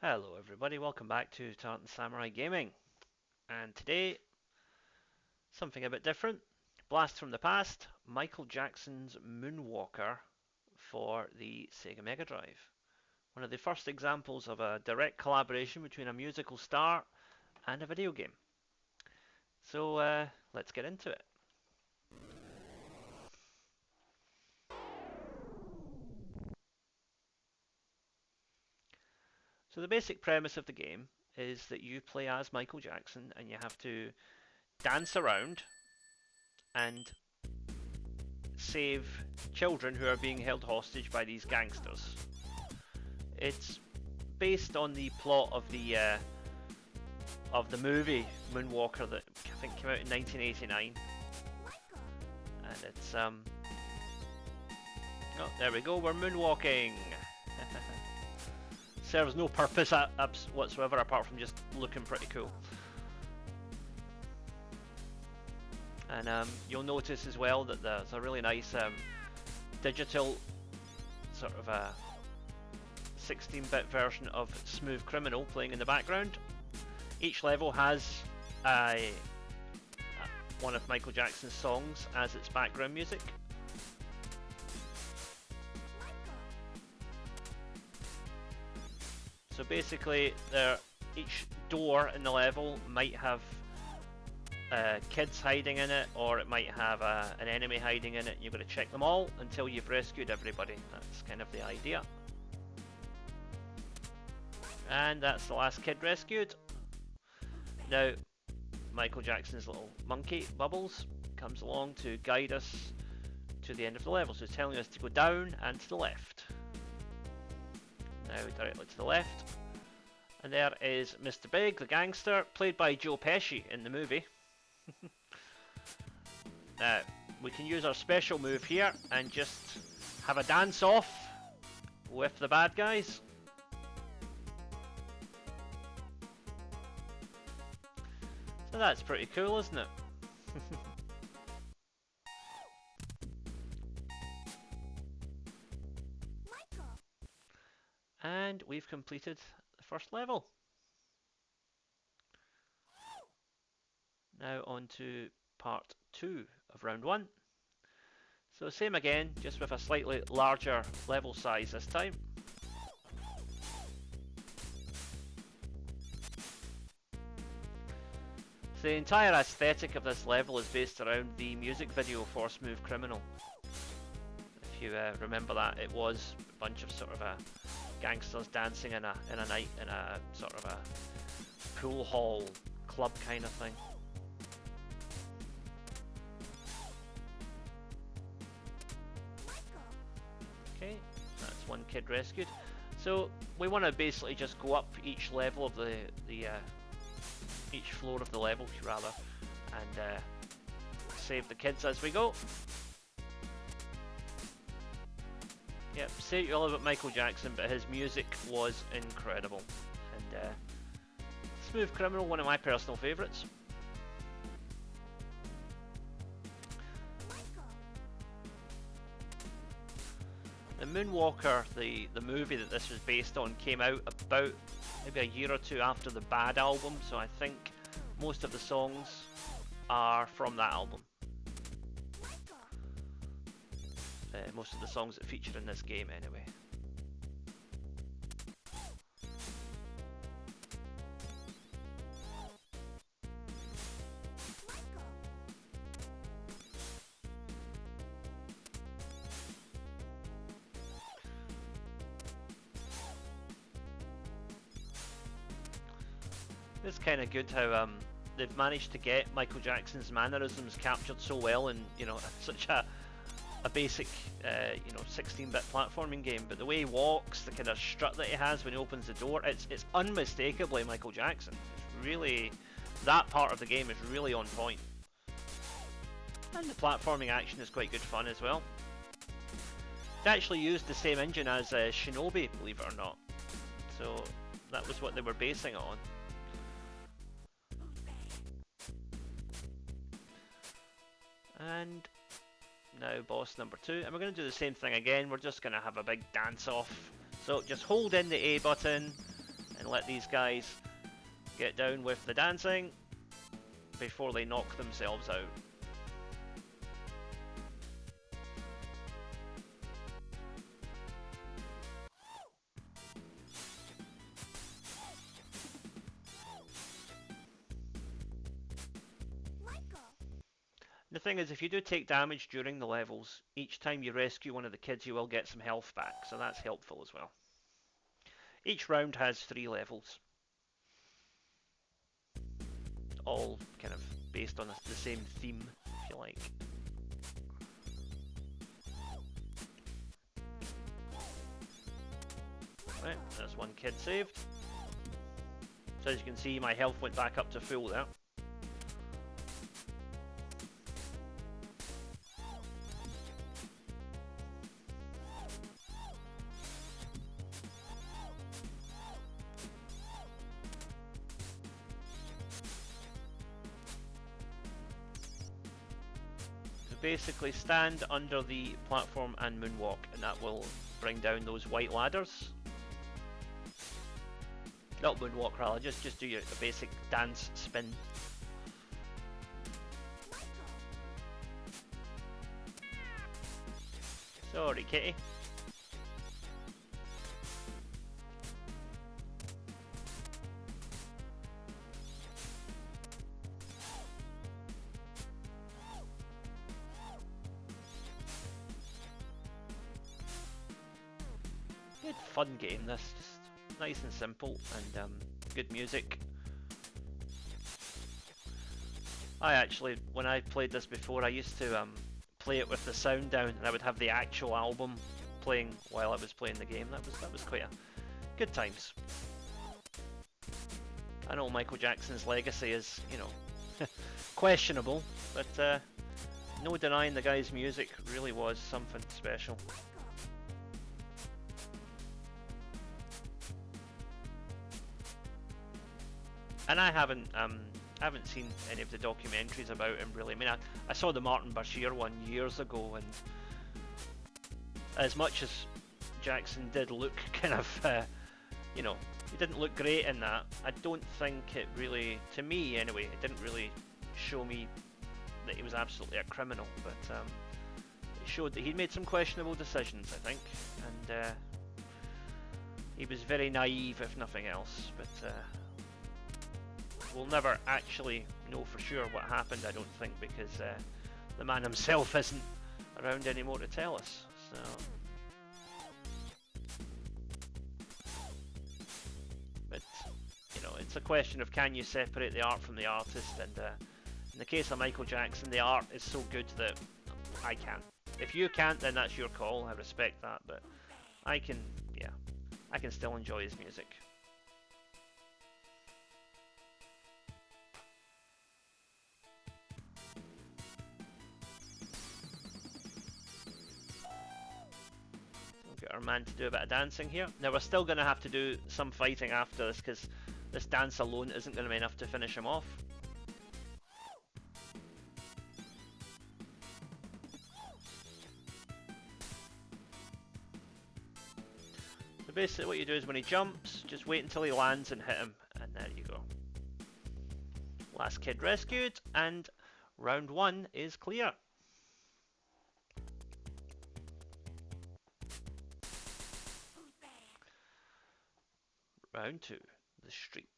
Hello everybody, welcome back to Tartan Samurai Gaming. And today, something a bit different. Blast from the past, Michael Jackson's Moonwalker for the Sega Mega Drive. One of the first examples of a direct collaboration between a musical star and a video game. So let's get into it. So the basic premise of the game is that you play as Michael Jackson and you have to dance around and save children who are being held hostage by these gangsters. It's based on the plot of the movie Moonwalker that I think came out in 1989, and it's oh, there we go, we're moonwalking. Serves no purpose whatsoever apart from just looking pretty cool. And you'll notice as well that there's a really nice digital sort of a 16-bit version of Smooth Criminal playing in the background. Each level has one of Michael Jackson's songs as its background music. So basically, each door in the level might have kids hiding in it, or it might have an enemy hiding in it. You've got to check them all until you've rescued everybody. That's kind of the idea. And that's the last kid rescued. Now, Michael Jackson's little monkey, Bubbles, comes along to guide us to the end of the level. So he's telling us to go down and to the left. Now directly to the left. And there is Mr. Big, the gangster, played by Joe Pesci in the movie. Now, we can use our special move here and just have a dance off with the bad guys. So that's pretty cool, isn't it? And we've completed the first level. Now on to part 2 of round 1. So same again, just with a slightly larger level size this time. So the entire aesthetic of this level is based around the music video for Smooth Criminal. If you remember that, it was a bunch of sort of gangsters dancing in a night in a sort of a pool hall club kind of thing. Okay, that's one kid rescued. So we want to basically just go up each level of each floor of the level, rather, and save the kids as we go. Yep, say what you all about Michael Jackson, but his music was incredible. And Smooth Criminal, one of my personal favourites. The Moonwalker, the movie that this was based on, came out about maybe a year or two after the Bad album, so I think most of the songs are from that album. Most of the songs that feature in this game, anyway. It's kind of good how they've managed to get Michael Jackson's mannerisms captured so well in, you know, such a basic, you know, 16-bit platforming game. But the way he walks, the kind of strut that he has when he opens the door, it's unmistakably Michael Jackson. It's really, that part of the game is really on point. And the platforming action is quite good fun as well. They actually used the same engine as Shinobi, believe it or not. So that was what they were basing it on. And now boss number 2, and we're going to do the same thing again. We're just going to have a big dance off. So just hold in the A button and let these guys get down with the dancing before they knock themselves out. The thing is, if you do take damage during the levels, each time you rescue one of the kids you will get some health back, so that's helpful as well. Each round has 3 levels, all kind of based on the same theme, if you like. Right, there's one kid saved. So as you can see, my health went back up to full there. Basically stand under the platform and moonwalk, and that will bring down those white ladders. Not moonwalk rather, just do your basic dance spin. Sorry, kitty. Good fun game this, just nice and simple, and good music. I actually, when I played this before, I used to play it with the sound down, and I would have the actual album playing while I was playing the game. That was quite a good times. I know Michael Jackson's legacy is, you know, questionable, but no denying the guy's music really was something special. And I haven't seen any of the documentaries about him really. I mean, I saw the Martin Bashir one years ago, and as much as Jackson did look kind of, you know, he didn't look great in that, I don't think it really, to me anyway, it didn't really show me that he was absolutely a criminal, but it showed that he'd made some questionable decisions, I think, and he was very naive, if nothing else, but we'll never actually know for sure what happened, I don't think, because the man himself isn't around anymore to tell us. So, but you know, it's a question of, can you separate the art from the artist? And in the case of Michael Jackson, the art is so good that I can't. If you can't, then that's your call. I respect that, but I can, yeah, I can still enjoy his music. Get our man to do a bit of dancing here. Now we're still going to have to do some fighting after this, because this dance alone isn't going to be enough to finish him off. So basically what you do is when he jumps, just wait until he lands and hit him, and there you go. Last kid rescued, and round 1 is clear. Round 2, the street.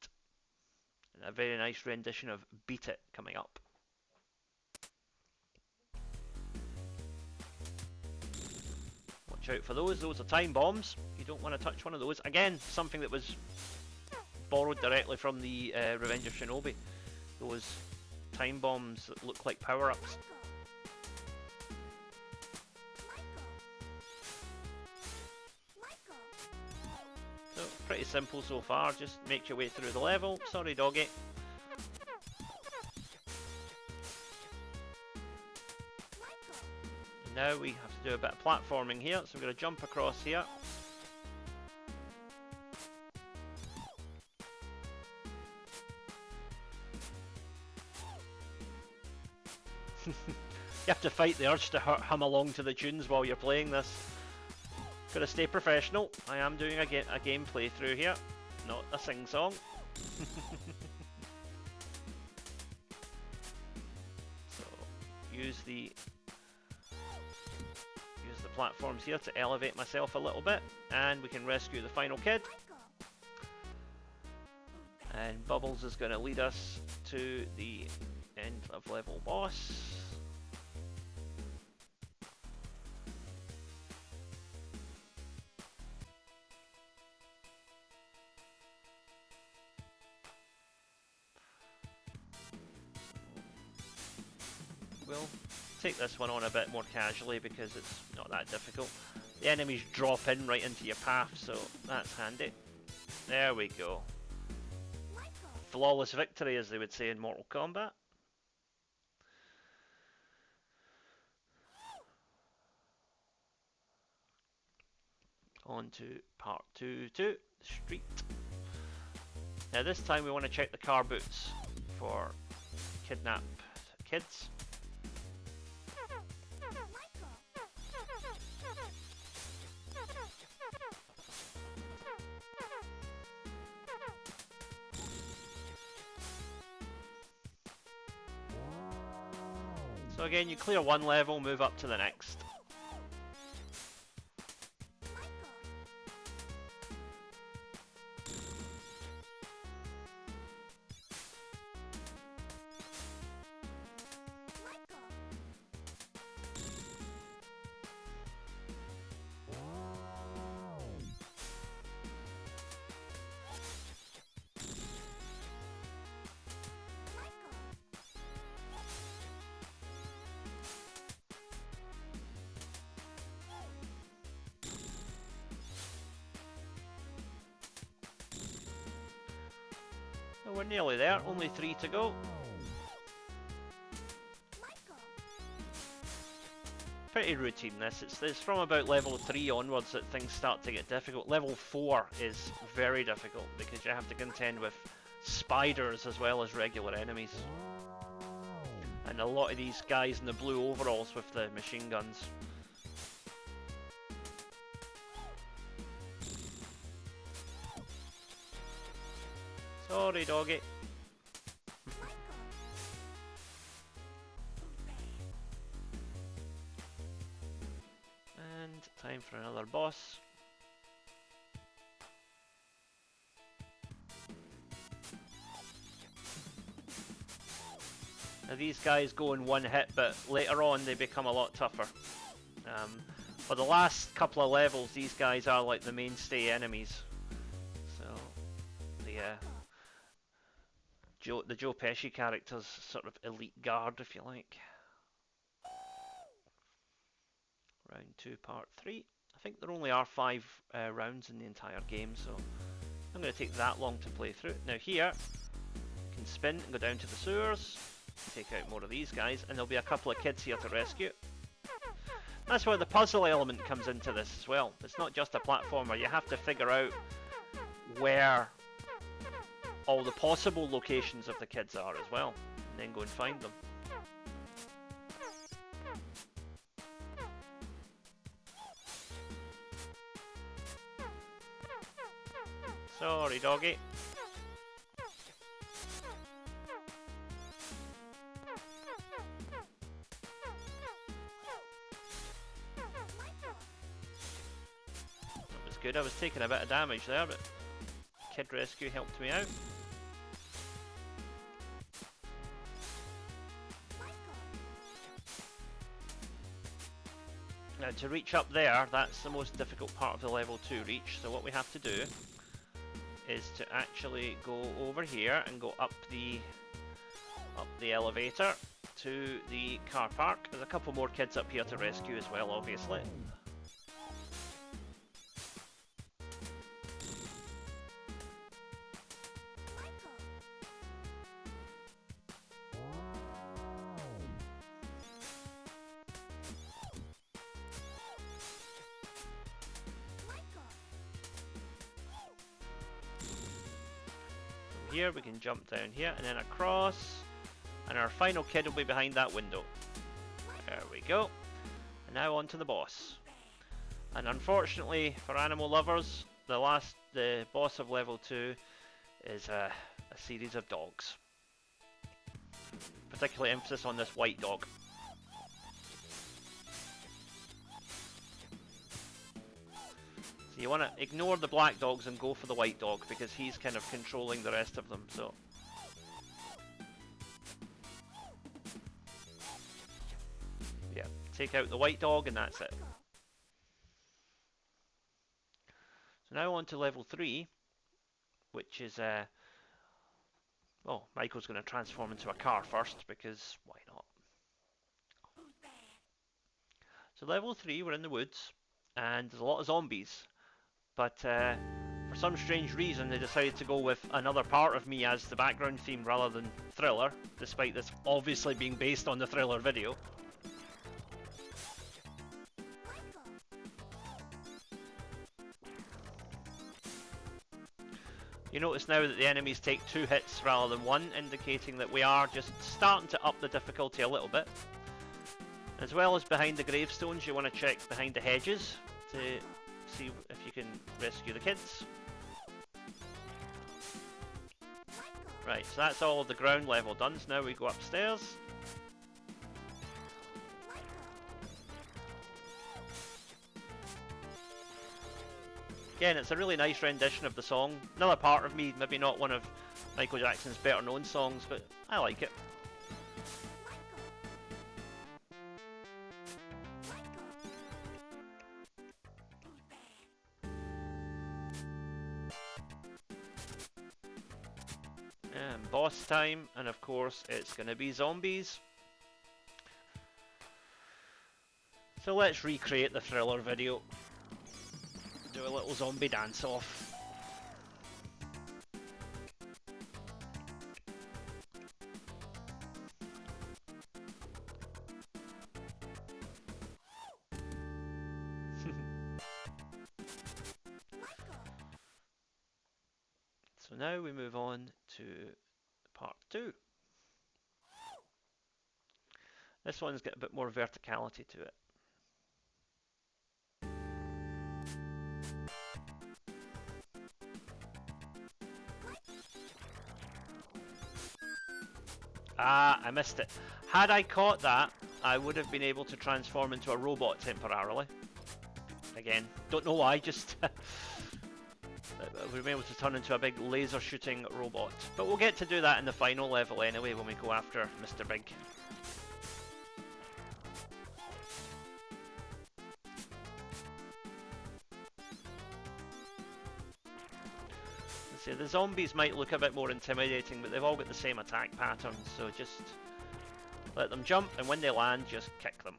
And a very nice rendition of Beat It coming up. Watch out for those are time bombs. You don't want to touch one of those. Again, something that was borrowed directly from the Revenge of Shinobi. Those time bombs that look like power-ups. So, pretty simple so far, just make your way through the level. Sorry, doggy. Now we have to do a bit of platforming here, so we're going to jump across here. You have to fight the urge to hum along to the tunes while you're playing this. Gotta stay professional. I am doing a game playthrough here. not a sing-song. So use the platforms here to elevate myself a little bit, and we can rescue the final kid. And Bubbles is going to lead us to the end of level boss. We'll take this one on a bit more casually because it's not that difficult. The enemies drop in right into your path, so that's handy. There we go. Flawless victory, as they would say in Mortal Kombat. On to part 2, the street. Now this time we want to check the car boots for kidnapped kids. So again, you clear one level, move up to the next. So we're nearly there, only 3 to go. Pretty routine this, it's from about level 3 onwards that things start to get difficult. Level 4 is very difficult because you have to contend with spiders as well as regular enemies. And a lot of these guys in the blue overalls with the machine guns. Sorry, doggy. And time for another boss. Now these guys go in one hit, but later on they become a lot tougher. For the last couple of levels, these guys are like the mainstay enemies. So the Joe Pesci character's sort of elite guard, if you like. Round 2, part 3. I think there only are 5 rounds in the entire game, so I'm going to take that long to play through. Now here, you can spin and go down to the sewers, take out more of these guys, and there'll be a couple of kids here to rescue. That's where the puzzle element comes into this as well. It's not just a platformer, you have to figure out where all the possible locations of the kids are as well, and then go and find them. Sorry, doggy. That was good. I was taking a bit of damage there, but Kid Rescue helped me out. Now to reach up there, that's the most difficult part of the level 2 reach, so what we have to do is to actually go over here and go up the elevator to the car park. There's a couple more kids up here to rescue as well, obviously. Here we can jump down here and then across, and our final kid will be behind that window. There we go. And now on to the boss. And unfortunately for animal lovers, the boss of level 2 is a series of dogs. Particularly emphasis on this white dog. So you want to ignore the black dogs and go for the white dog because he's kind of controlling the rest of them. So yeah, take out the white dog and that's it. So now on to level 3, which is well, Michael's going to transform into a car first because why not? So level 3, we're in the woods and there's a lot of zombies. But for some strange reason, they decided to go with Another Part of Me as the background theme rather than Thriller, despite this obviously being based on the Thriller video. You notice now that the enemies take 2 hits rather than 1, indicating that we are just starting to up the difficulty a little bit. As well as behind the gravestones, you want to check behind the hedges to see if you can rescue the kids. Right, so that's all of the ground level done, so now we go upstairs. Again, it's a really nice rendition of the song. Another Part of Me, maybe not one of Michael Jackson's better known songs, but I like it. And boss time, and of course it's going to be zombies. So let's recreate the Thriller video. Do a little zombie dance off. So now we move on to part 2. This one's got a bit more verticality to it. Ah, I missed it. Had I caught that, I would have been able to transform into a robot temporarily. Again, don't know why, just we've been able to turn into a big laser shooting robot. But we'll get to do that in the final level anyway when we go after Mr. Big. See, the zombies might look a bit more intimidating, but they've all got the same attack patterns, so just let them jump, and when they land, just kick them.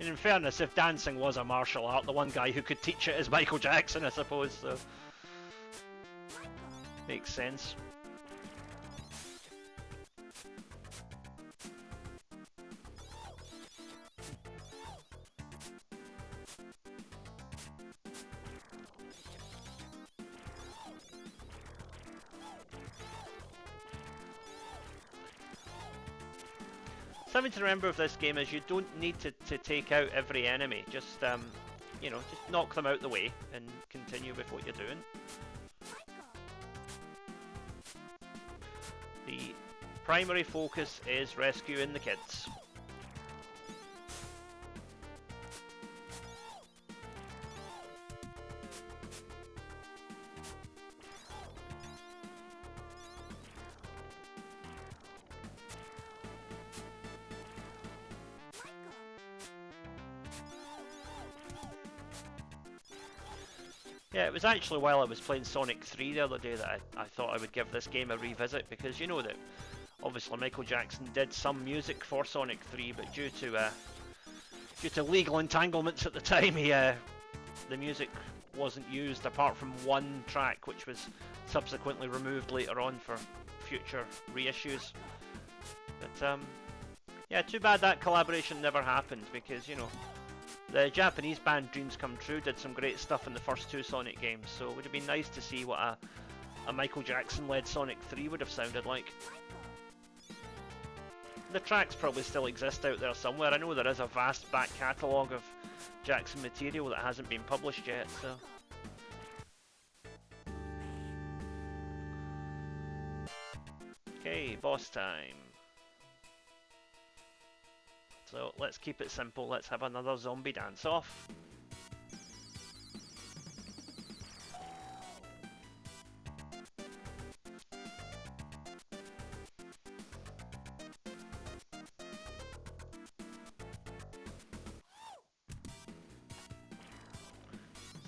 And in fairness, if dancing was a martial art, the one guy who could teach it is Michael Jackson, I suppose, so makes sense. Something to remember of this game is you don't need to take out every enemy. Just you know, just knock them out the way and continue with what you're doing. The primary focus is rescuing the kids. Yeah, it was actually while I was playing Sonic 3 the other day that I thought I would give this game a revisit, because you know that obviously Michael Jackson did some music for Sonic 3, but due to legal entanglements at the time, the music wasn't used apart from one track, which was subsequently removed later on for future reissues. But yeah, too bad that collaboration never happened, because you know, the Japanese band Dreams Come True did some great stuff in the first 2 Sonic games, so it would have been nice to see what a Michael Jackson-led Sonic 3 would have sounded like. the tracks probably still exist out there somewhere. I know there is a vast back catalogue of Jackson material that hasn't been published yet, so... Okay, boss time. So let's keep it simple, let's have another zombie dance off.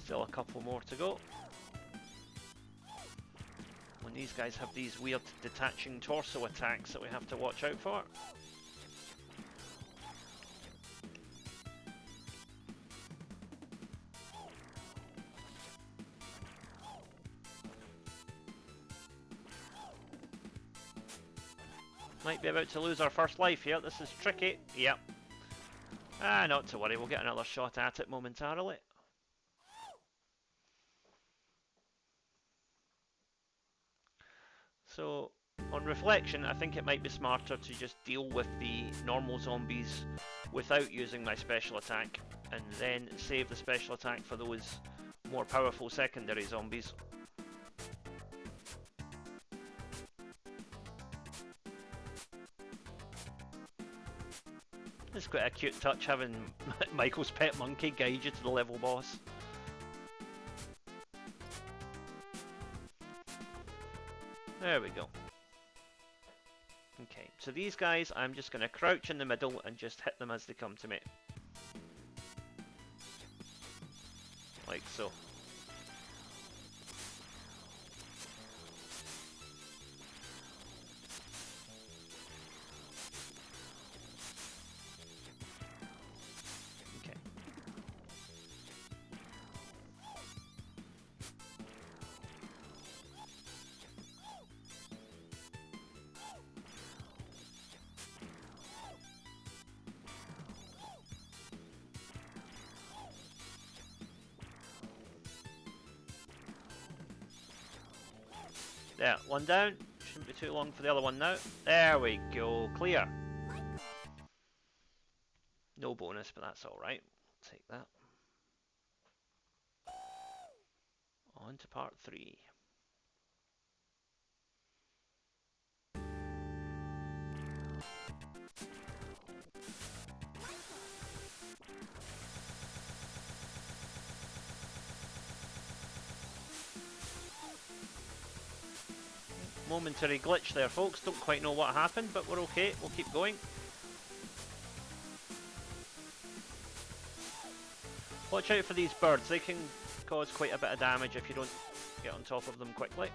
Still a couple more to go. When these guys have these weird detaching torso attacks that we have to watch out for. Might be about to lose our first life here, this is tricky. Yep. Ah, not to worry, we'll get another shot at it momentarily. So, on reflection, I think it might be smarter to just deal with the normal zombies without using my special attack, and then save the special attack for those more powerful secondary zombies. It's quite a cute touch having Michael's pet monkey guide you to the level boss. There we go. Okay, so these guys, I'm just going to crouch in the middle and just hit them as they come to me. Like so. Okay. There, one down. Shouldn't be too long for the other one now. There we go, clear. No bonus, but that's alright. We'll take that. On to part 3. Momentary glitch there, folks. Don't quite know what happened, but we're okay. We'll keep going. Watch out for these birds. They can cause quite a bit of damage if you don't get on top of them quickly.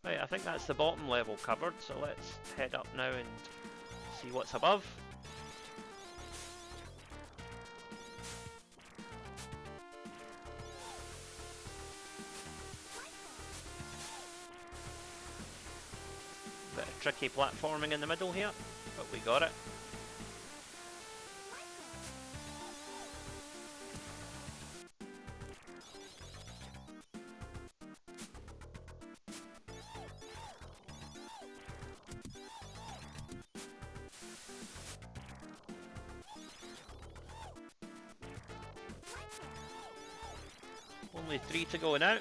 Right, I think that's the bottom level covered, so let's head up now and see what's above. Bit of tricky platforming in the middle here, but we got it. Only 3 to go now.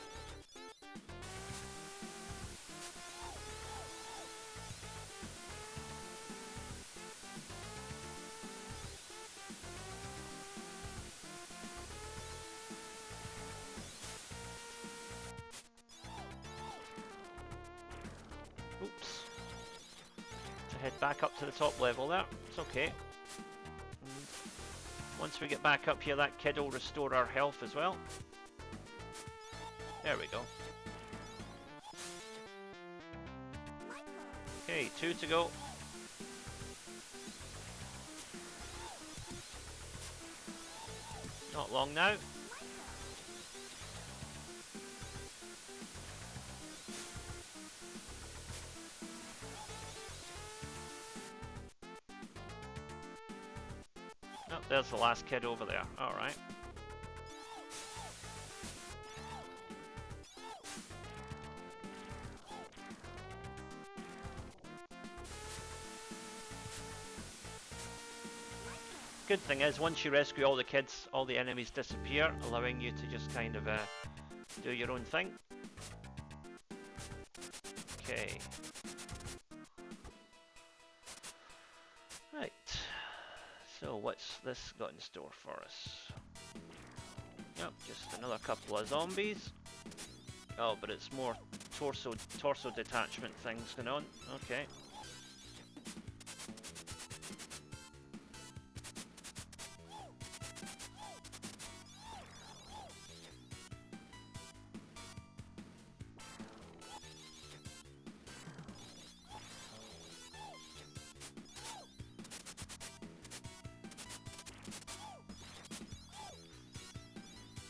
Oops. To head back up to the top level there. It's okay. And once we get back up here, that kid will restore our health as well. There we go. Okay, 2 to go. Not long now. Oh, there's the last kid over there. Alright. good thing is, once you rescue all the kids, all the enemies disappear, allowing you to just kind of do your own thing. Okay. Right. So what's this got in store for us? Yep, just another couple of zombies. Oh, but it's more torso detachment things going on. Okay.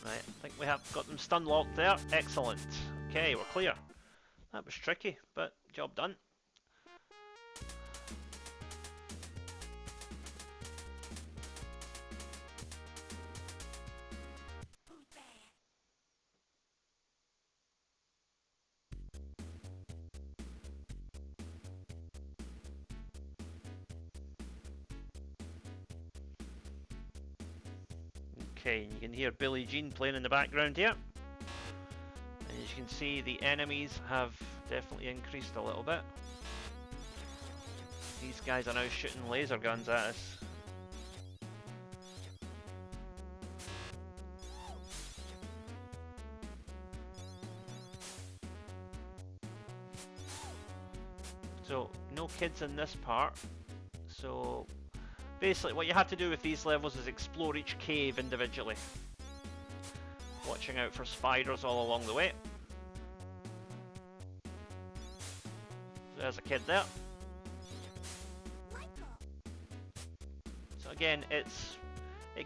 Right, I think we have got them stun locked there. Excellent. Okay, we're clear. That was tricky, but job done. Okay, you can hear Billie Jean playing in the background here. And as you can see, the enemies have definitely increased a little bit. These guys are now shooting laser guns at us. So, no kids in this part. So, basically what you have to do with these levels is explore each cave individually. Watching out for spiders all along the way. There's a kid there. So again, it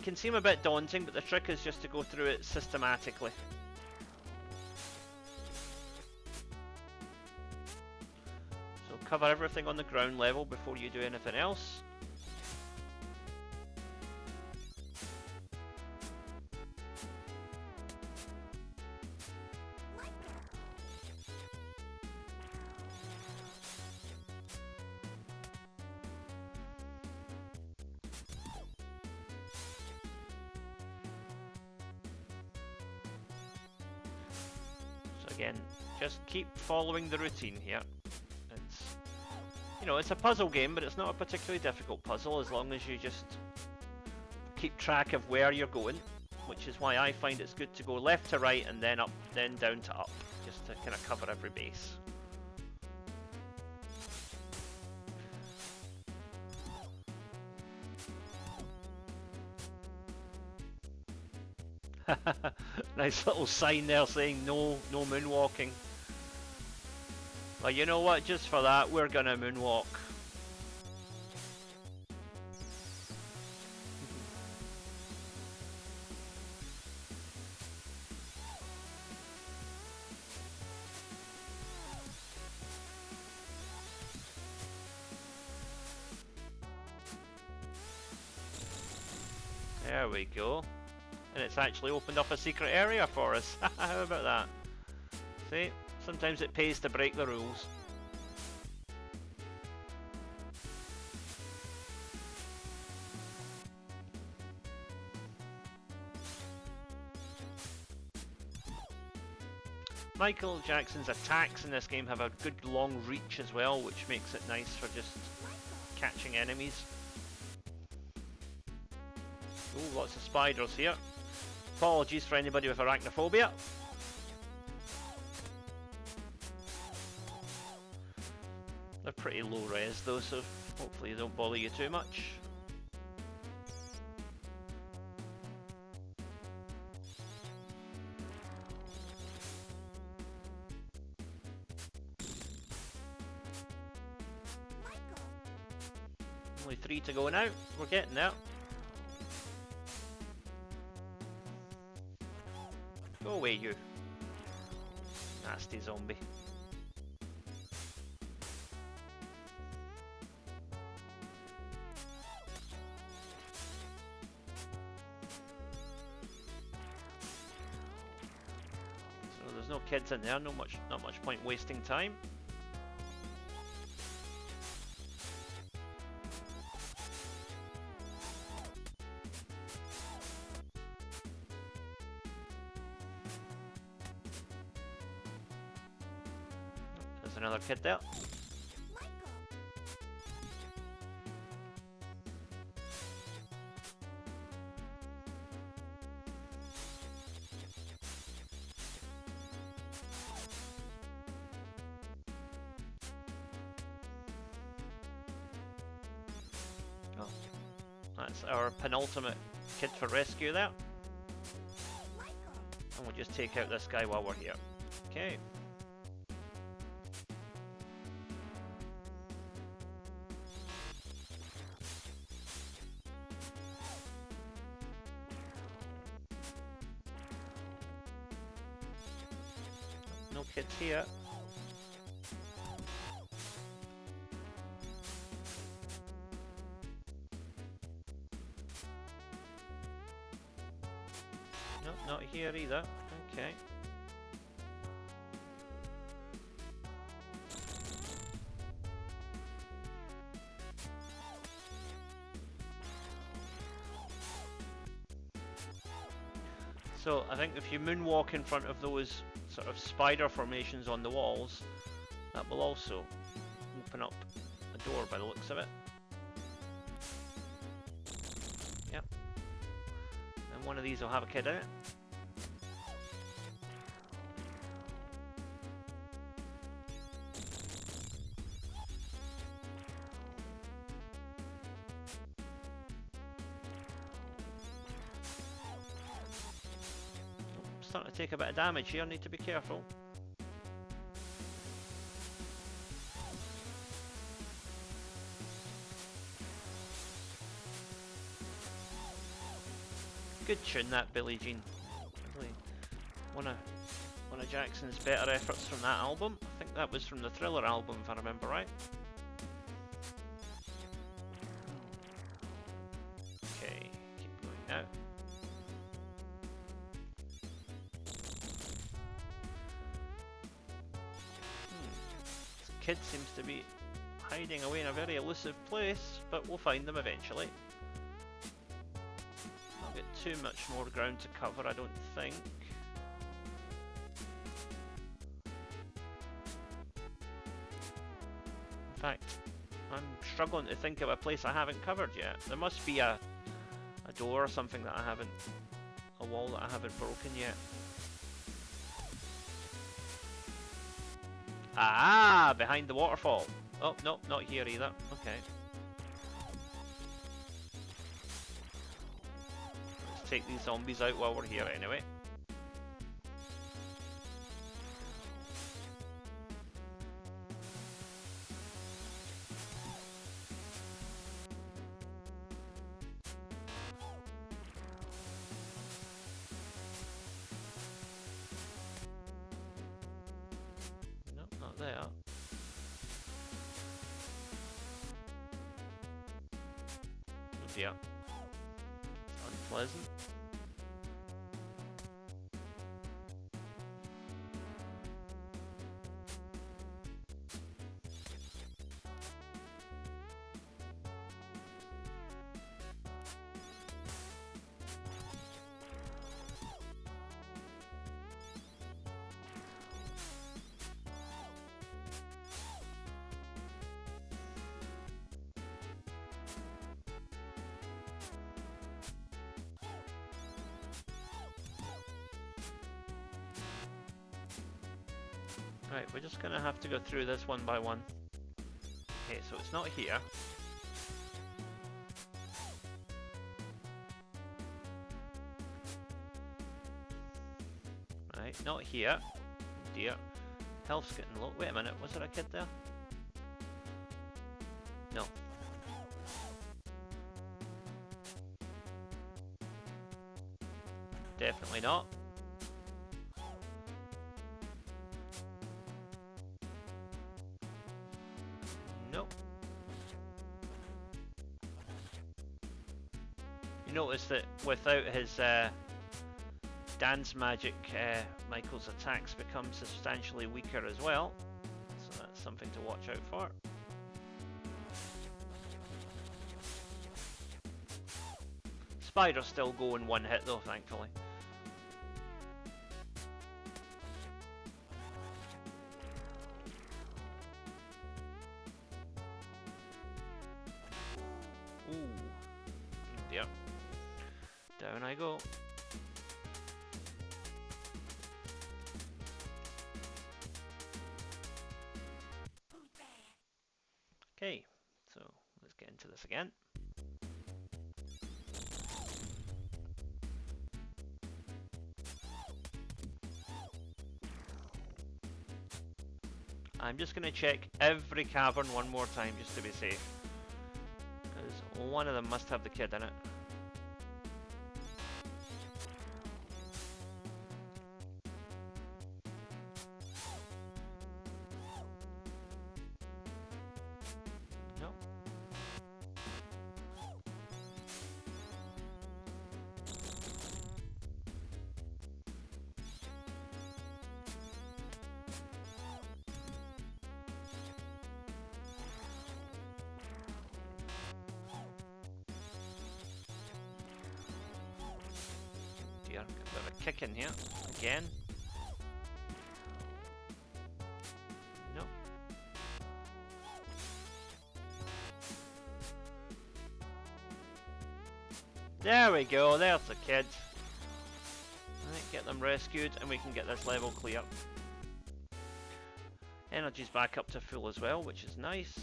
can seem a bit daunting, but the trick is just to go through it systematically. So cover everything on the ground level before you do anything else. Again, just keep following the routine here. It's, you know, it's a puzzle game, but it's not a particularly difficult puzzle as long as you just keep track of where you're going, which is why I find it's good to go left to right and then up, then down to up, just to kind of cover every base. Nice little sign there saying no moonwalking. Well, you know what? Just for that, we're gonna moonwalk. There we go. And it's actually opened up a secret area for us. How about that? See, sometimes it pays to break the rules. Michael Jackson's attacks in this game have a good long reach as well, which makes it nice for just catching enemies. Oh, lots of spiders here. Apologies for anybody with arachnophobia. They're pretty low res though, so hopefully they don't bother you too much. Only 3 to go now. We're getting there. Go away, you. Nasty zombie. So there's no kids in there, not much point wasting time. another kid there. Oh, that's our penultimate kid for rescue there. And we'll just take out this guy while we're here. Okay. No kids here. Nope, not here either. Okay. So I think if you moonwalk in front of those sort of spider formations on the walls, that will also open up a door by the looks of it. Yep. And one of these will have a kid in it. Starting to take a bit of damage here, need to be careful. Good tune, that Billie Jean. Really one of Jackson's better efforts from that album. I think that was from the Thriller album, if I remember right. Okay, keep going now. This kid seems to be hiding away in a very elusive place, but we'll find them eventually. Not get too much more ground to cover, I don't think. In fact, I'm struggling to think of a place I haven't covered yet. There must be a door or something that I haven't, a wall that I haven't broken yet. Ah, behind the waterfall. Oh, no, not here either. Okay. Let's take these zombies out while we're here anyway. Nope, not there. Yeah. Unpleasant. Right, we're just gonna have to go through this one by one. Okay, so it's not here. Right, not here. Dear. Health's getting low. Wait a minute, was there a kid there? No. Definitely not. Nope. You notice that without his dance magic, Michael's attacks become substantially weaker as well. So that's something to watch out for. Spider's still going one hit though, thankfully. go. Okay, so let's get into this again. I'm just going to check every cavern one more time just to be safe. Because one of them must have the kid in it. No. Dear, got a bit of a kick in here. Again. No. There we go, there's the kid. Right, get them rescued and we can get this level clear. Energy's back up to full as well, which is nice.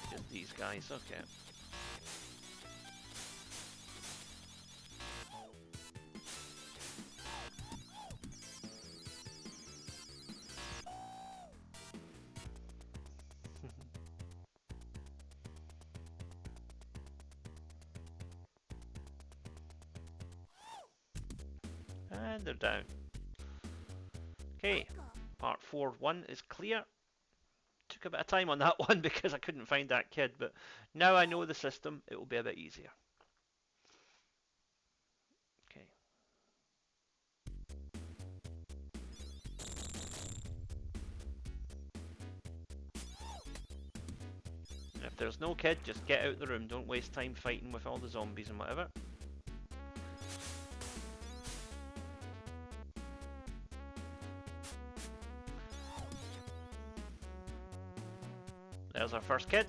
Just these guys, okay. And they're down. Okay, part 4-1 is clear. Took a bit of time on that one because I couldn't find that kid, but now I know the system, it will be a bit easier. Okay. And if there's no kid, just get out of the room. Don't waste time fighting with all the zombies and whatever. There's our first kid.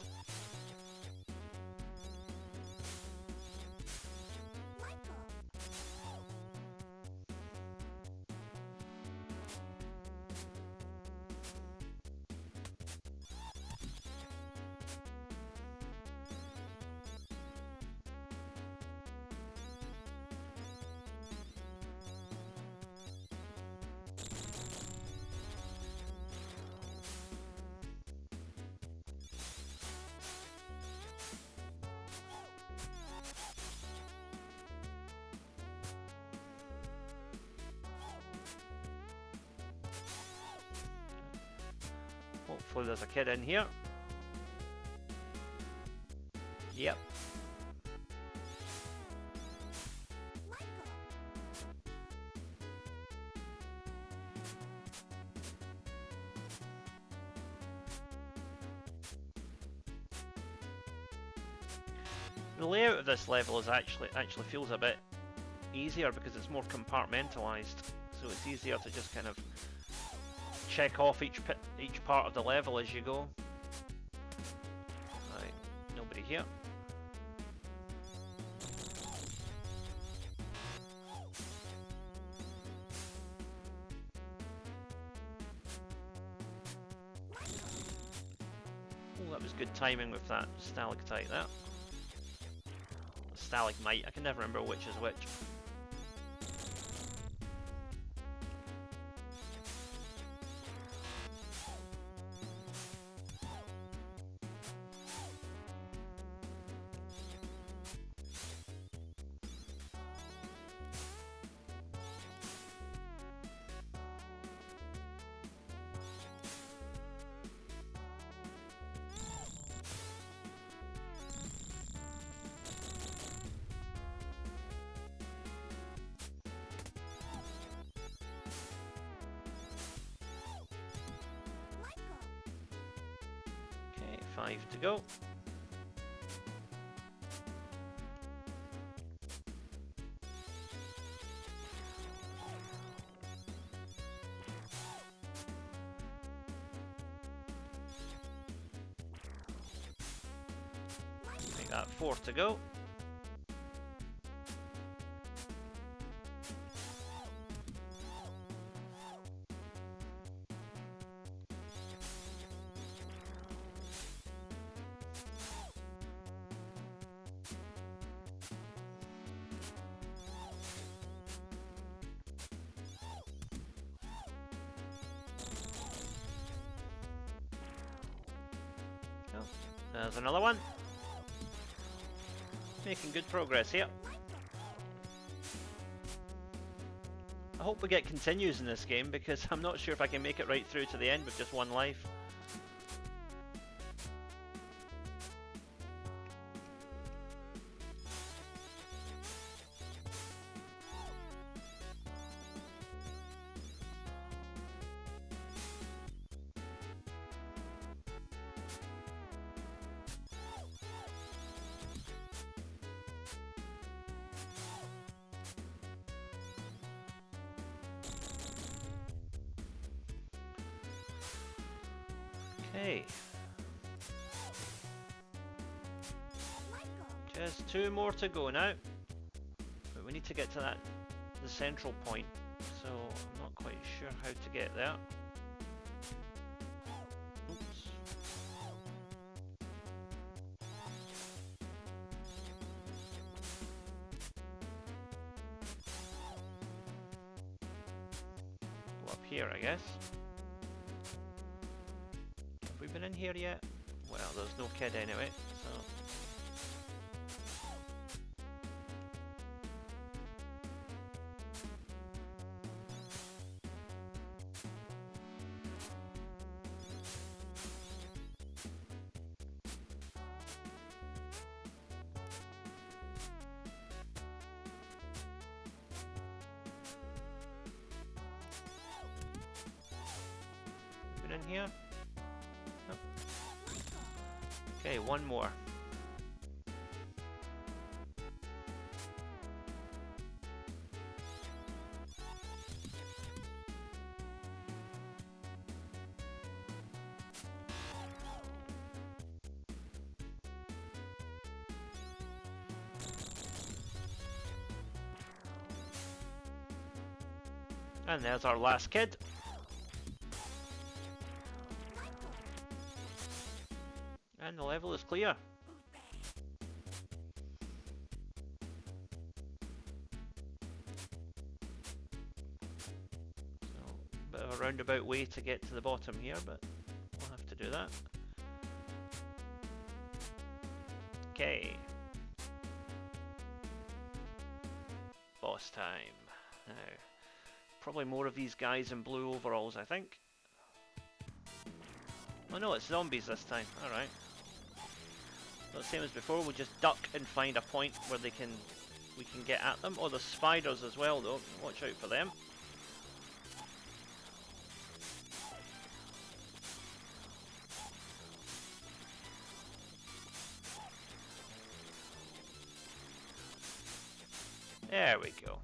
Hopefully there's a kid in here. Yep. The layout of this level is actually feels a bit easier because it's more compartmentalized, so it's easier to just kind of check off each part of the level as you go. Right, nobody here. Oh, that was good timing with that stalactite there. Stalagmite, I can never remember which is which. Okay, 5 to go. 4 to go. Oh, there's another one. Making good progress here. I hope we get continues in this game because I'm not sure if I can make it right through to the end with just one life. Okay. Just 2 more to go now. But we need to get to the central point. So I'm not quite sure how to get there. Oops. Go up here, I guess. Have we been in here yet? Well, there's no kid anyway, so... Been in here? Nope. Okay, one more. And there's our last kid. And the level is clear. So, a bit of a roundabout way to get to the bottom here, but we'll have to do that. Okay. Boss time. Now, probably more of these guys in blue overalls, I think. Oh no, it's zombies this time. Alright. Well, same as before, we'll just duck and find a point where we can get at them. Oh, there's spiders as well though. Watch out for them. There we go.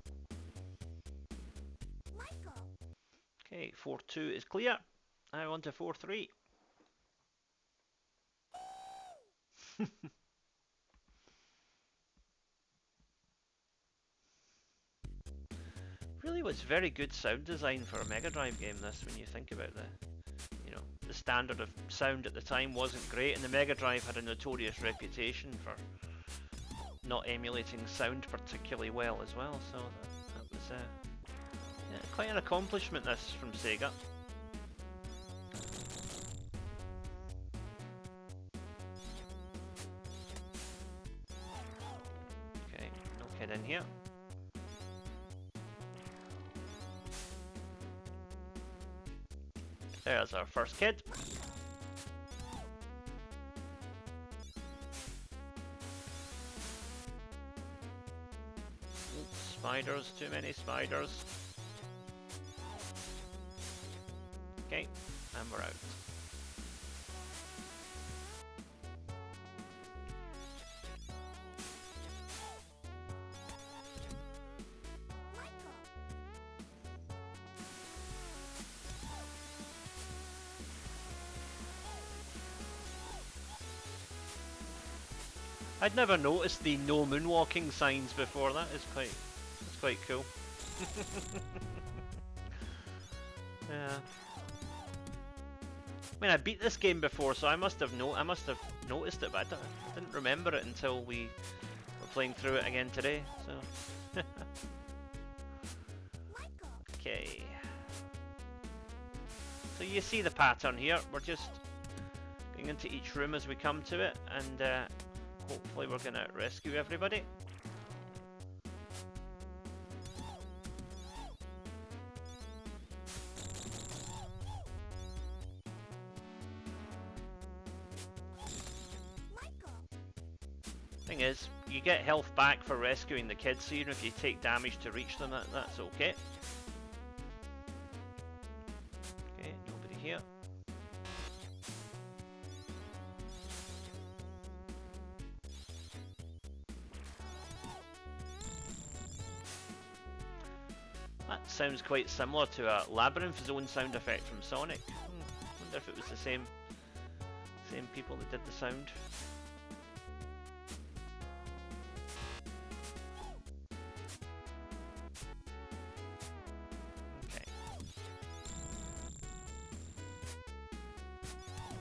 Okay, 4-2 is clear. Now on to 4-3. Really was very good sound design for a Mega Drive game, this, when you think about the standard of sound at the time wasn't great, and the Mega Drive had a notorious reputation for not emulating sound particularly well as well, so that was yeah, quite an accomplishment, this, from Sega. Okay, no kid in here. There's our first kid. Oops, spiders, too many spiders. Okay, and we're out. I'd never noticed the no moonwalking signs before. That's quite cool. Yeah. I mean, I beat this game before, so I must have noticed it, but I didn't remember it until we were playing through it again today. So. Okay. So you see the pattern here. We're just going into each room as we come to it, and hopefully we're going to rescue everybody. Thing is, you get health back for rescuing the kids, so even if you take damage to reach them, that's okay. Okay, nobody here. That sounds quite similar to a labyrinth zone sound effect from Sonic. Wonder if it was the same people that did the sound. Okay.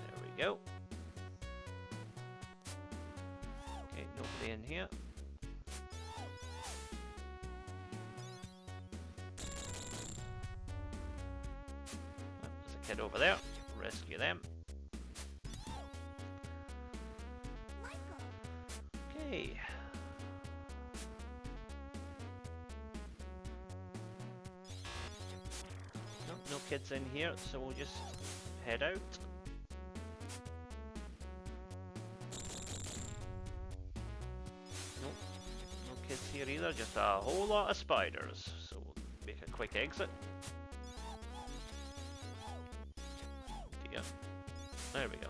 There we go. Okay, nobody in here. There's a kid over there. Rescue them. Okay. Nope, no kids in here, so we'll just head out. Nope, no kids here either, just a whole lot of spiders. So we'll make a quick exit. Yeah, there we go.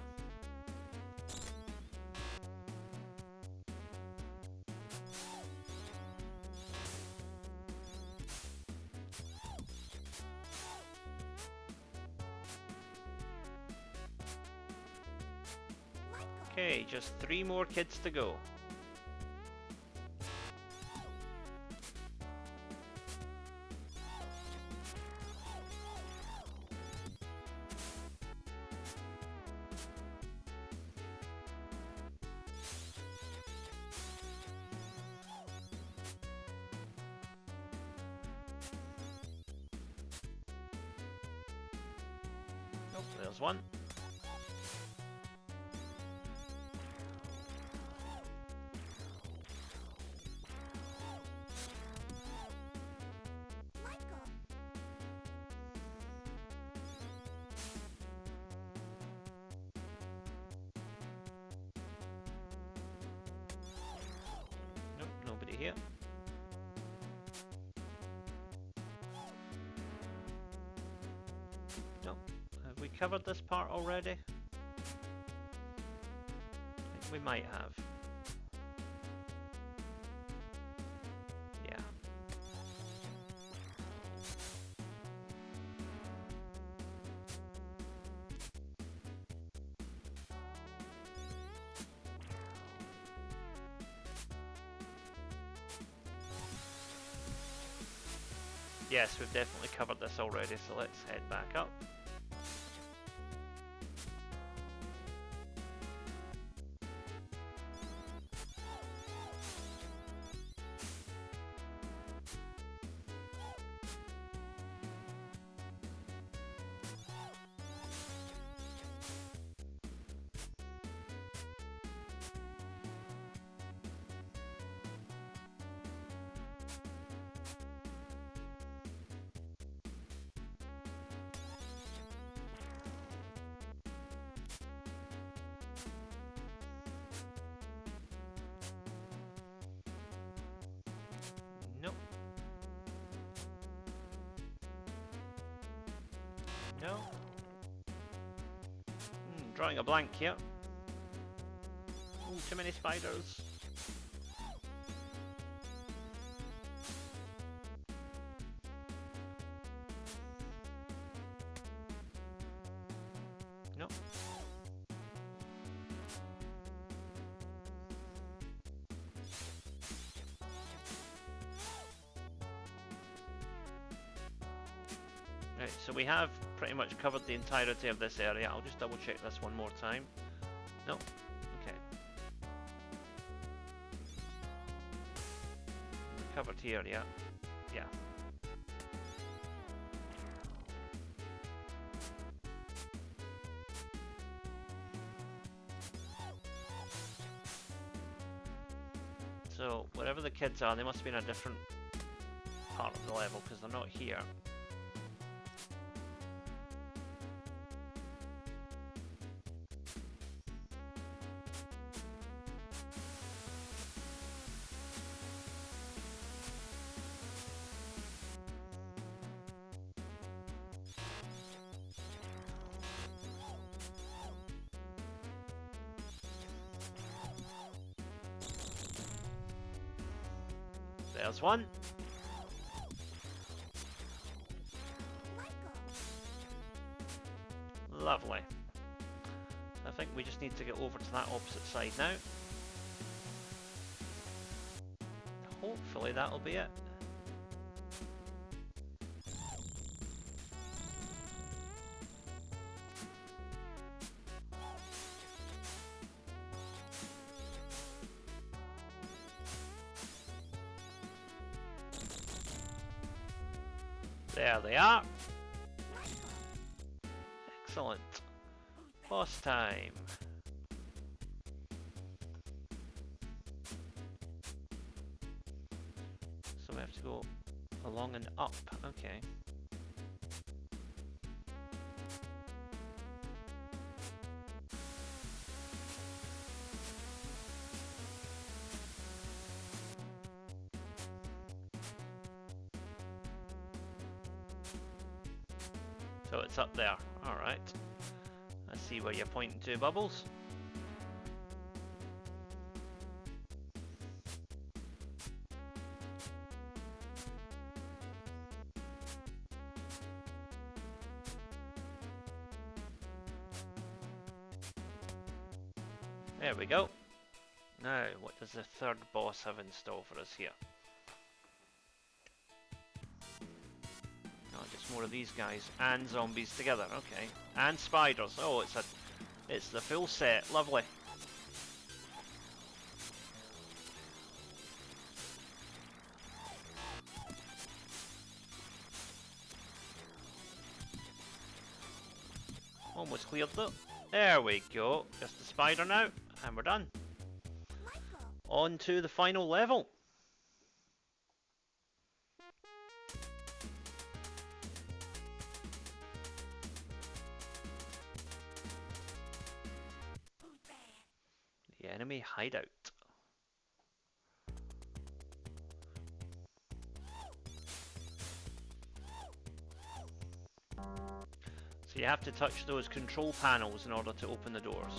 Okay, just 3 more kids to go. Oh, there's one. Nope, nobody here. Nope. Have we covered this part already? I think we might have. Yeah. Yes, we've definitely covered this already, so let's head back up. Nope. No. Drawing a blank here. Ooh, too many spiders. Nope. so we have pretty much covered the entirety of this area. I'll just double check this one more time. No? Okay. Covered here, yeah. Yeah. So, wherever the kids are, they must be in a different part of the level, because they're not here. There's one. Lovely. I think we just need to get over to that opposite side now. Hopefully that'll be it. There they are. Excellent. Boss time. So we have to go along and up. Okay. So it's up there. Alright. I see where you're pointing to, Bubbles. There we go. Now, what does the third boss have in store for us here? Oh, just more of these guys and zombies together. Okay, and spiders. Oh, it's the full set. Lovely. Almost cleared it. There we go. Just the spider now, and we're done. On to the final level. The enemy hideout. So you have to touch those control panels in order to open the doors.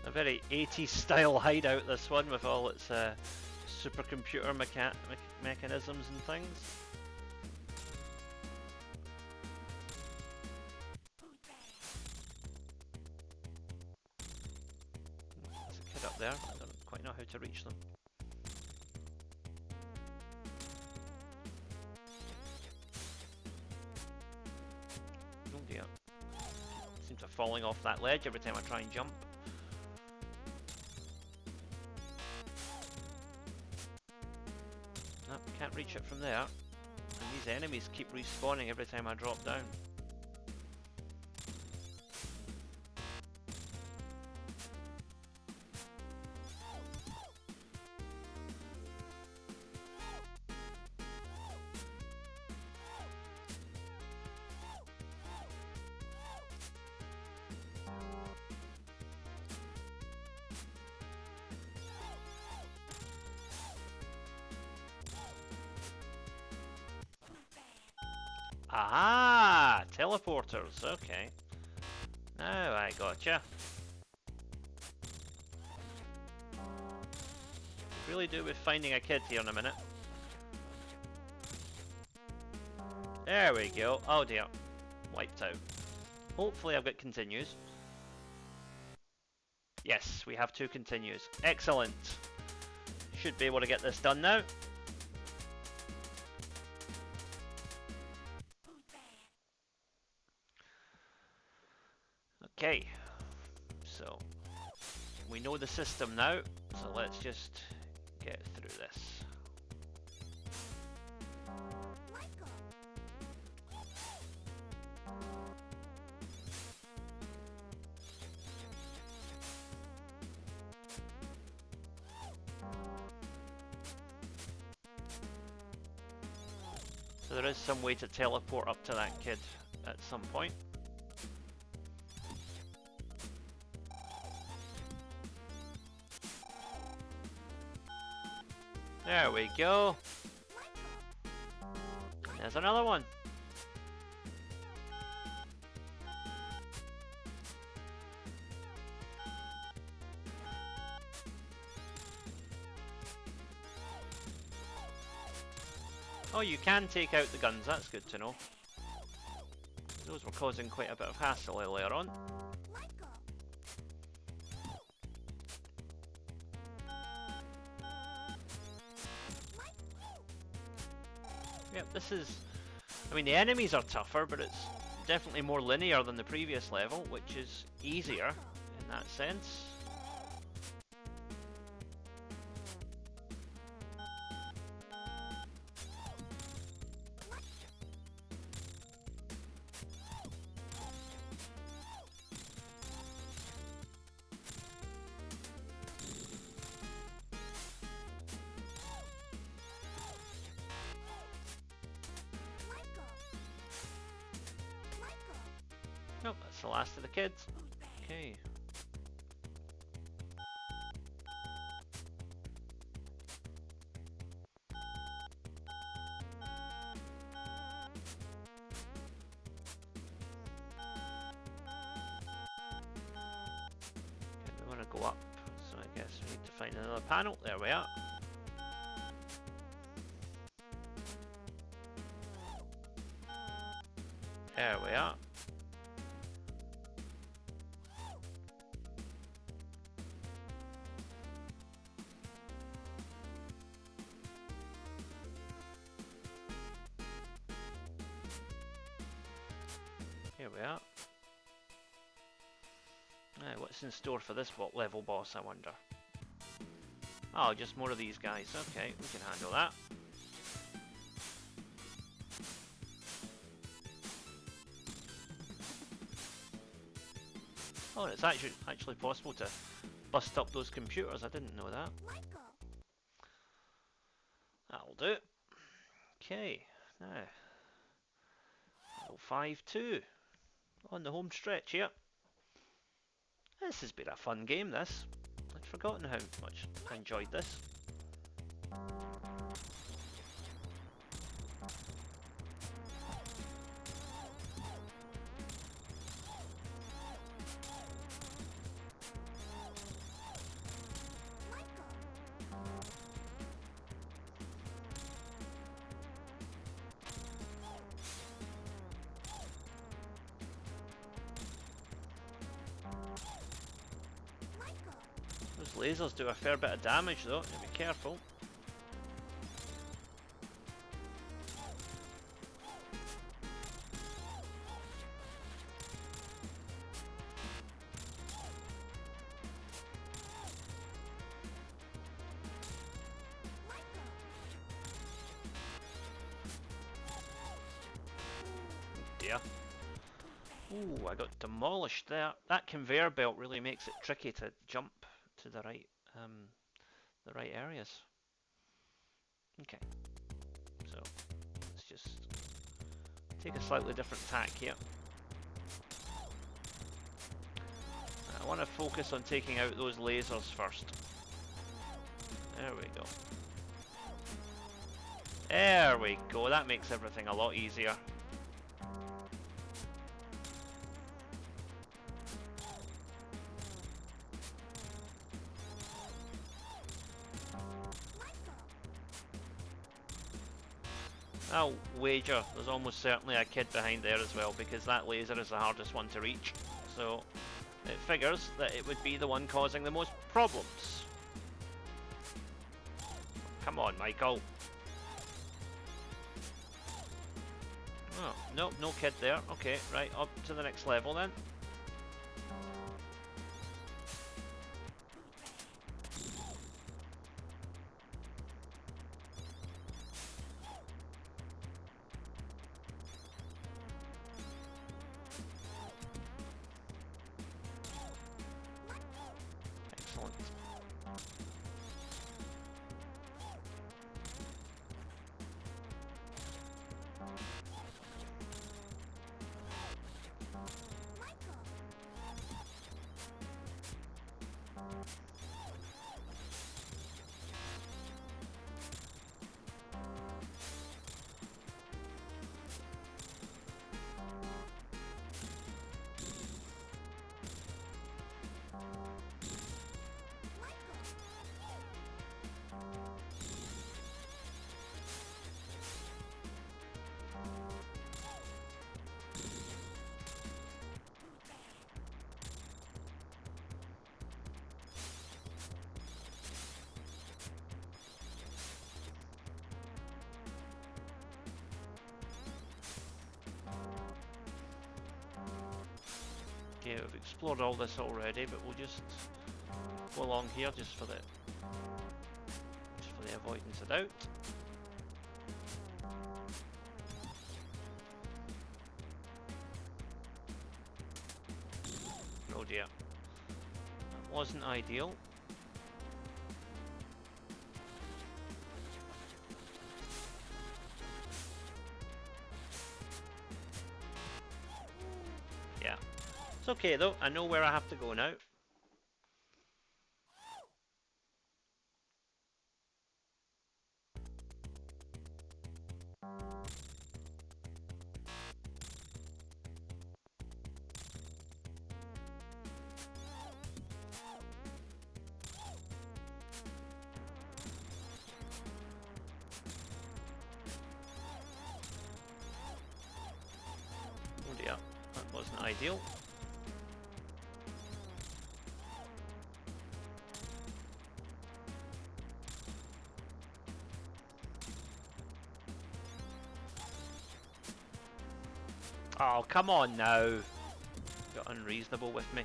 A very 80s style hideout, this one, with all its supercomputer mechanisms and things. There's a kid up there. I don't quite know how to reach them. Oh dear. Seems to be falling off that ledge every time I try and jump. Nope, can't reach it from there. And these enemies keep respawning every time I drop down. Ah, teleporters, okay. Now I gotcha. Really do with finding a kid here in a minute. There we go. Oh dear. Wiped out. Hopefully I've got continues. Yes, we have 2 continues. Excellent. Should be able to get this done now. Okay. So, we know the system now. So let's just get through this. So there is some way to teleport up to that kid at some point. There we go. There's another one. Oh, you can take out the guns, that's good to know. Those were causing quite a bit of hassle earlier on. Yep, this is... I mean, the enemies are tougher, but it's definitely more linear than the previous level, which is easier in that sense. Nope, that's the last of the kids. Okay. We want to go up, so I guess we need to find another panel. There we are. There we are. Here we are. Now, what's in store for this level boss, I wonder? Oh, just more of these guys. Okay, we can handle that. Oh, it's actually possible to bust up those computers. I didn't know that. That'll do. Okay, now level 5-2 on the home stretch here. This has been a fun game, this. I'd forgotten how much I enjoyed this. Lasers do a fair bit of damage though, you be careful. Dear. Ooh, I got demolished there. That conveyor belt really makes it tricky to jump to the right areas. Okay, so let's just take a slightly different tack here. I want to focus on taking out those lasers first. There we go. There we go, that makes everything a lot easier. I'll wager there's almost certainly a kid behind there as well, because that laser is the hardest one to reach. So it figures that it would be the one causing the most problems. Come on, Michael. Oh, nope, no kid there. Okay, right, up to the next level then. Excellent. Okay, we've explored all this already, but we'll just go along here just for the avoidance of doubt. Oh dear, that wasn't ideal. Yeah, it's okay though, I know where I have to go now. Oh dear, that wasn't ideal. Oh, come on now. You're unreasonable with me.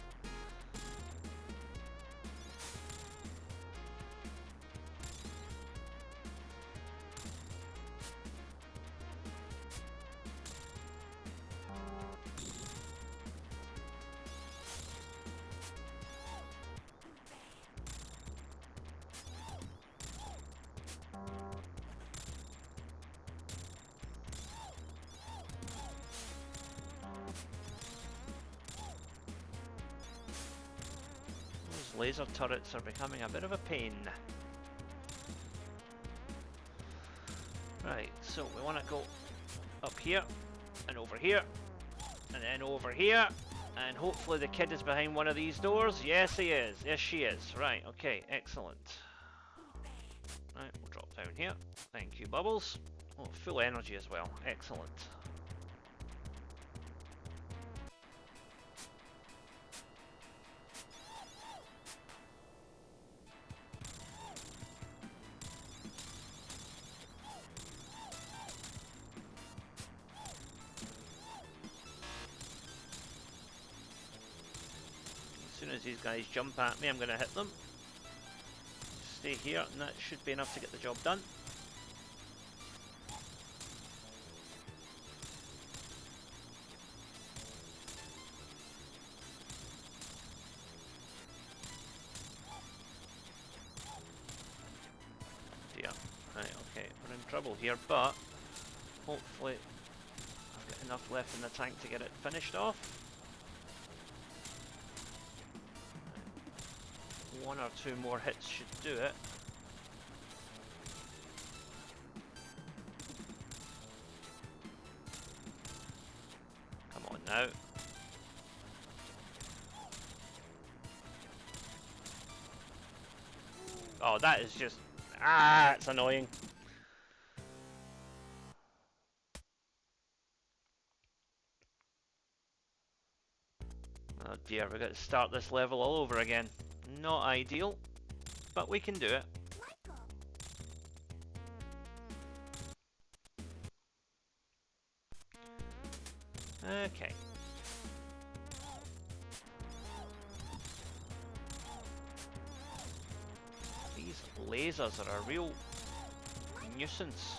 Laser turrets are becoming a bit of a pain. Right, so we want to go up here, and over here, and then over here, and hopefully the kid is behind one of these doors. Yes, he is. Yes, she is. Right, okay, excellent. Right, we'll drop down here. Thank you, Bubbles. Oh, full energy as well. Excellent. As soon as these guys jump at me, I'm going to hit them. Stay here, and that should be enough to get the job done. Dear. Right, okay, we're in trouble here, but hopefully I've got enough left in the tank to get it finished off. One or two more hits should do it. Come on now. Oh, that is just... Ah, it's annoying. dear, we've got to start this level all over again. Not ideal, but we can do it. Okay. These lasers are a real nuisance.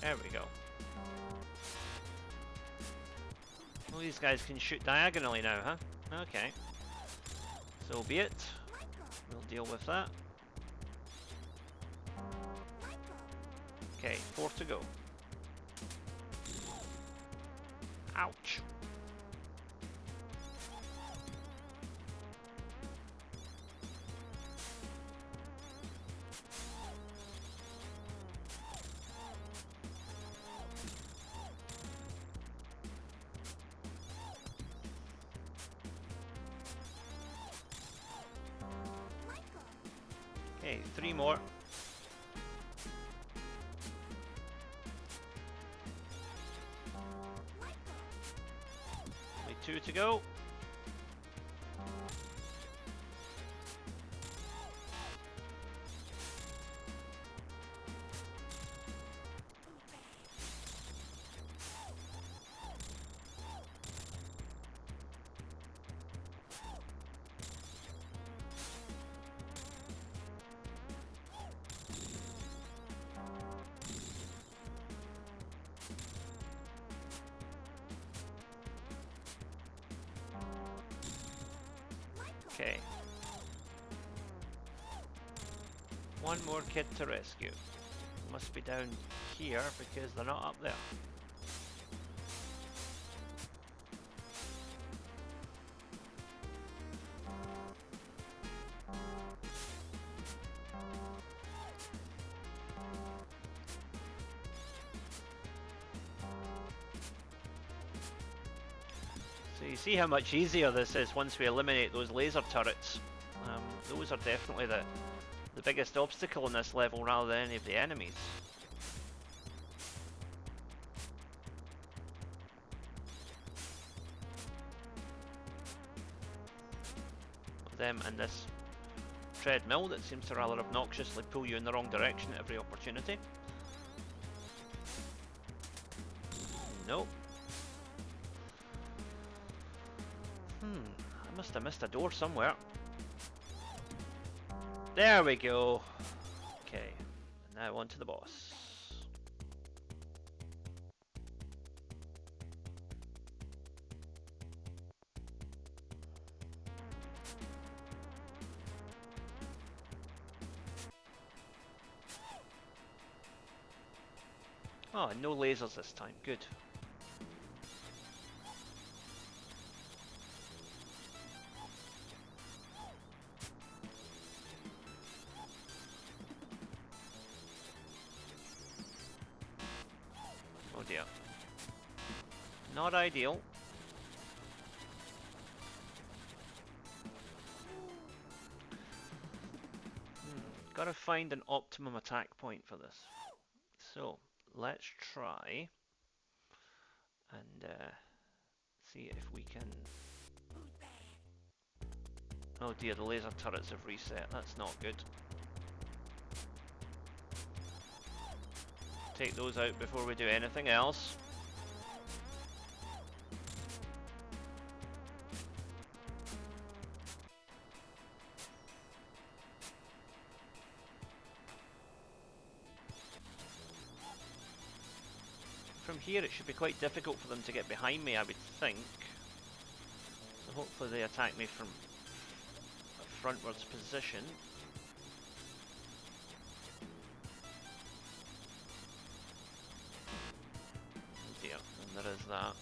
There we go. Well, these guys can shoot diagonally now, huh? Okay. So be it. We'll deal with that. Okay, 4 to go. Ouch. Okay, 3 more. Only 2 to go. Okay. 1 more kid to rescue. Must be down here because they're not up there. So you see how much easier this is once we eliminate those laser turrets. Those are definitely the biggest obstacle in this level rather than any of the enemies. Them and this treadmill that seems to rather obnoxiously pull you in the wrong direction at every opportunity. Nope. I must have missed a door somewhere. There we go. Okay, and now on to the boss. Oh, no lasers this time. Good. Oh dear. Not ideal. Gotta find an optimum attack point for this. So, let's try and see if we can... Oh dear, the laser turrets have reset. That's not good. Take those out before we do anything else. From here it should be quite difficult for them to get behind me, I would think. So hopefully they attack me from a frontwards position. Oh dear, and there is that.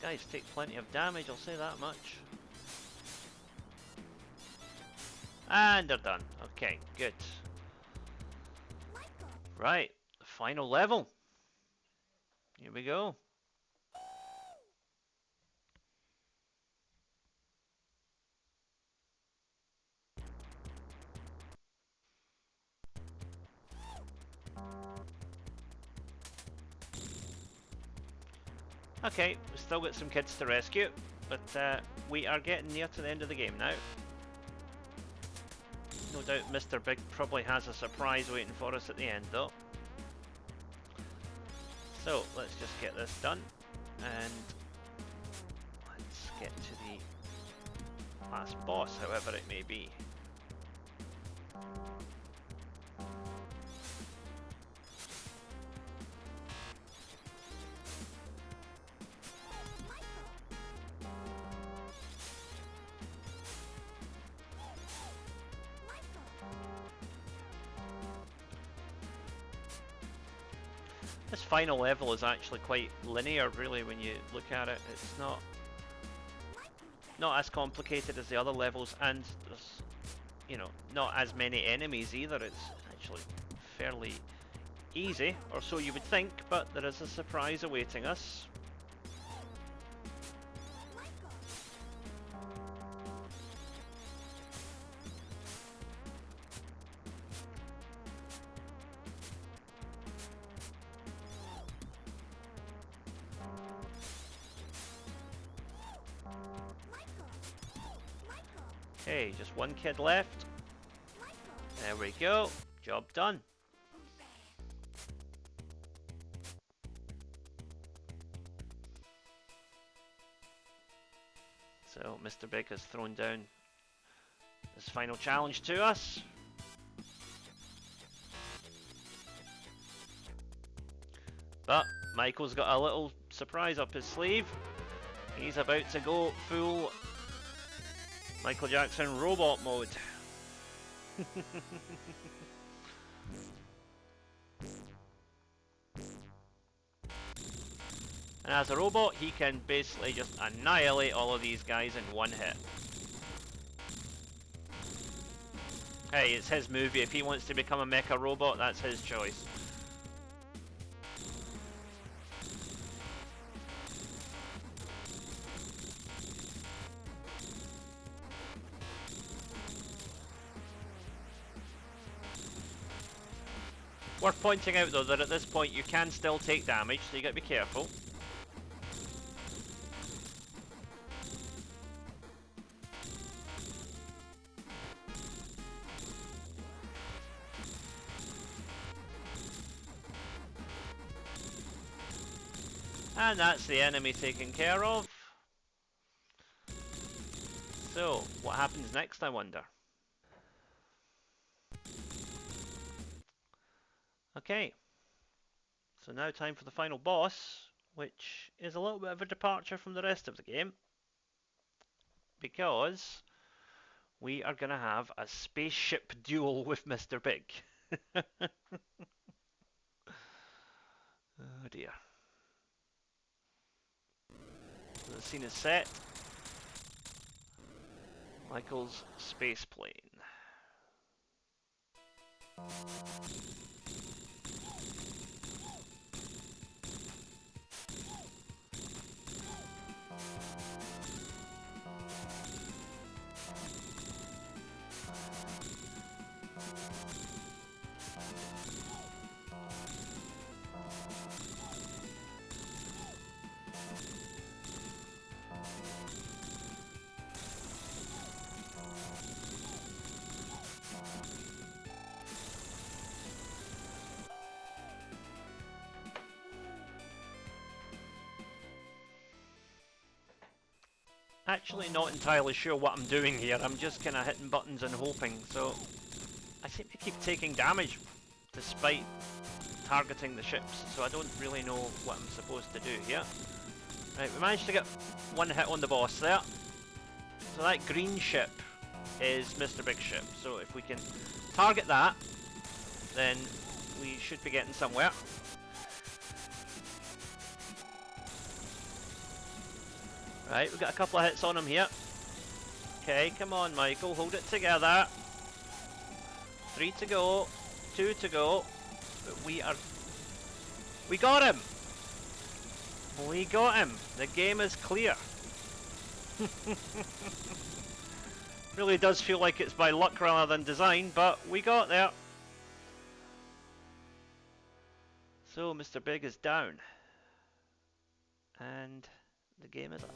Guys take plenty of damage, I'll say that much. And they're done. Okay, good. Right, the final level. Here we go. Okay, we've still got some kids to rescue, but we are getting near to the end of the game now. No doubt Mr. Big probably has a surprise waiting for us at the end though. So let's just get this done, and let's get to the last boss, however it may be. This final level is actually quite linear, really, when you look at it. It's not as complicated as the other levels, and there's, you know, not as many enemies either. It's actually fairly easy, or so you would think, but there is a surprise awaiting us. Okay, just one kid left. There we go. Job done. So Mr. Big has thrown down this final challenge to us. But Michael's got a little surprise up his sleeve. He's about to go full Michael Jackson robot mode. And as a robot, he can basically just annihilate all of these guys in one hit. Hey, it's his movie. If he wants to become a mecha robot, that's his choice. Worth pointing out though that at this point you can still take damage, so you gotta be careful. And that's the enemy taken care of. So, what happens next, I wonder? Okay, so now time for the final boss, which is a little bit of a departure from the rest of the game, because we are going to have a spaceship duel with Mr. Big. Oh dear. So the scene is set. Michael's space plane. Actually not entirely sure what I'm doing here, I'm just kind of hitting buttons and hoping, so I seem to keep taking damage despite targeting the ships, so I don't really know what I'm supposed to do here. Right, we managed to get one hit on the boss there. So that green ship is Mr. Big's ship, so if we can target that, then we should be getting somewhere. Right, we've got a couple of hits on him here. Okay, come on, Michael, hold it together. 3 to go, 2 to go. But we got him! We got him! The game is clear. Really does feel like it's by luck rather than design, but we got there. So Mr. Big is down. And the game is up.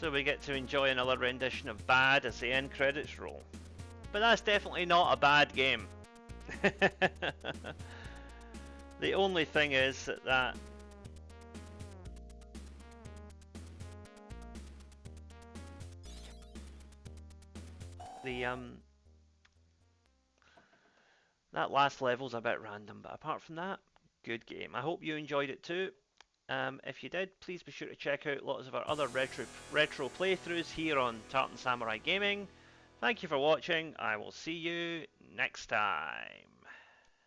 So we get to enjoy another rendition of Bad as the end credits roll. But that's definitely not a bad game. The only thing is that that last level's a bit random, but apart from that, good game. I hope you enjoyed it too. If you did, please be sure to check out lots of our other retro playthroughs here on Tartan Samurai Gaming. Thank you for watching. I will see you next time.